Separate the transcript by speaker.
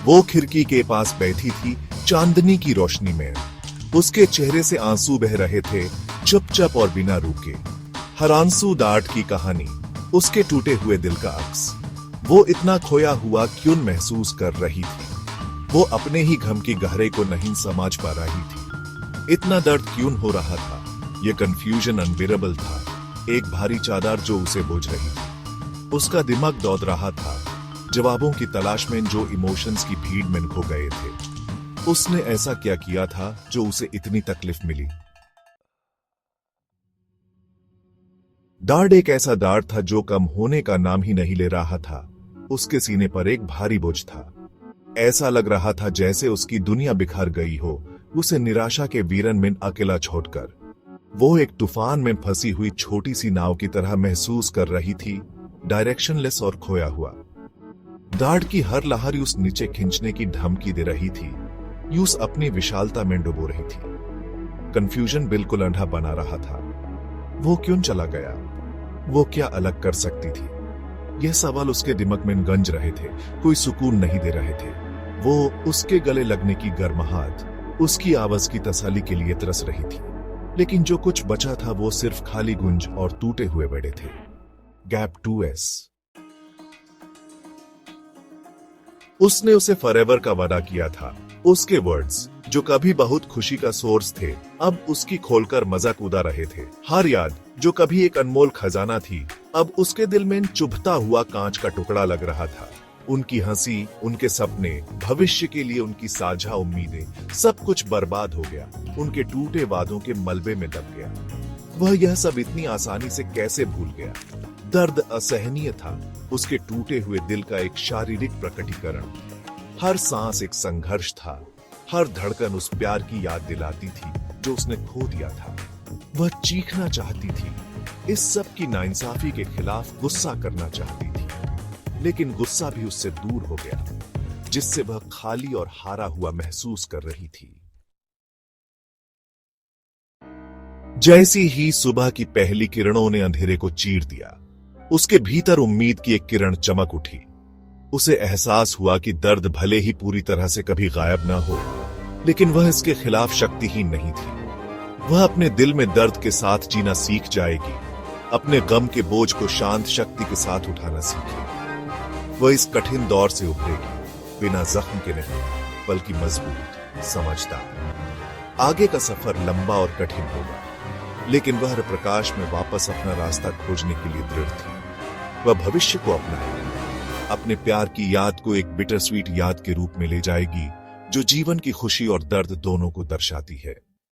Speaker 1: वो खिड़की के पास बैठी थी चांदनी की रोशनी में। उसके चेहरे से आंसू बह रहे थे, चुपचाप और बिना रुके। हरांसू डार्ट की कहानी, उसके टूटे हुए दिल का अक्स। वो इतना खोया हुआ क्यों महसूस कर रही थी? वो अपने ही गम की गहरे को नहीं समझ पा रही थी। इतना दर्द क्यों हो रहा था? ये कंफ्यूजन अनबियरेबल था, एक भारी चादर जो उसे बोझ रही थी। उसका दिमाग दौड़ रहा था, जवाबों की तलाश में जो इमोशंस की भीड़ में खो गए थे। उसने ऐसा क्या किया था जो उसे इतनी तकलीफ मिली? दर्द एक ऐसा दर्द था जो कम होने का नाम ही नहीं ले रहा था। उसके सीने पर एक भारी बोझ था। ऐसा लग रहा था जैसे उसकी दुनिया बिखर गई हो, उसे निराशा के वीरन में अकेला छोड़कर। वो एक तूफान में फंसी हुई छोटी सी नाव की तरह महसूस कर रही थी, डायरेक्शनलेस और खोया हुआ। दर्द की हर लहर उस नीचे खींचने की धमकी दे रही थी, उस अपनी विशालता में डुबो रही थी। कंफ्यूजन बिल्कुल अंधा बना रहा था। वो क्यों चला गया? वो क्या अलग कर सकती थी? यह सवाल उसके दिमाग में गंज रहे थे, कोई सुकून नहीं दे रहे थे। वो उसके गले लगने की गर्माहट, उसकी आवाज की तसल्ली के लिए तरस रही थी। लेकिन जो कुछ बचा था वो सिर्फ खाली गुंज और टूटे हुए बेड़े थे। Gap 2S। उसने उसे फॉरएवर का वादा किया था। उसके वर्ड्स, जो कभी बहुत खुशी का सोर्स थे, अब उसकी खोलकर मजाक उड़ा रहे थे। हर याद, जो कभी एक अनमोल खजाना थी, अब उसके दिल में चुभता हुआ कांच का टुकड़ा लग रहा था। उनकी हंसी, उनके सपने, भविष्य के लिए उनकी साझा उम्मीदें, सब कुछ बर्बाद हो गया, उनके टूटे वादों के मलबे में दब गया। वह यह सब इतनी आसानी से कैसे भूल गया? दर्द असहनीय था, उसके टूटे हुए दिल का एक शारीरिक प्रकटीकरण। हर सांस एक संघर्ष था, हर धड़कन उस प्यार की याद दिलाती थी जो उसने खो दिया था। वह चीखना चाहती थी, इस सब की नाइंसाफी के खिलाफ गुस्सा करना चाहती थी, लेकिन गुस्सा भी उससे दूर हो गया, जिससे वह खाली और हारा हुआ महसूस कर रही थी। जैसी ही सुबह की पहली किरणों ने अंधेरे को चीर दिया, उसके भीतर उम्मीद की एक किरण चमक उठी। उसे एहसास हुआ कि दर्द भले ही पूरी तरह से कभी गायब ना हो, लेकिन वह इसके खिलाफ शक्तिहीन नहीं थी। वह अपने दिल में दर्द के साथ जीना सीख जाएगी, अपने गम के बोझ को शांत शक्ति के साथ उठाना सीखेगी। वह इस कठिन दौर से उभरेगी, बिना जख्म के नहीं, बल्कि मजबूत, समझदार। आगे का सफर लंबा और कठिन होगा, लेकिन वह प्रकाश में वापस अपना रास्ता खोजने के लिए दृढ़ थी। वह भविष्य को अपनाएगी, अपने प्यार की याद को एक बिटर स्वीट याद के रूप में ले जाएगी, जो जीवन की खुशी और दर्द दोनों को दर्शाती है।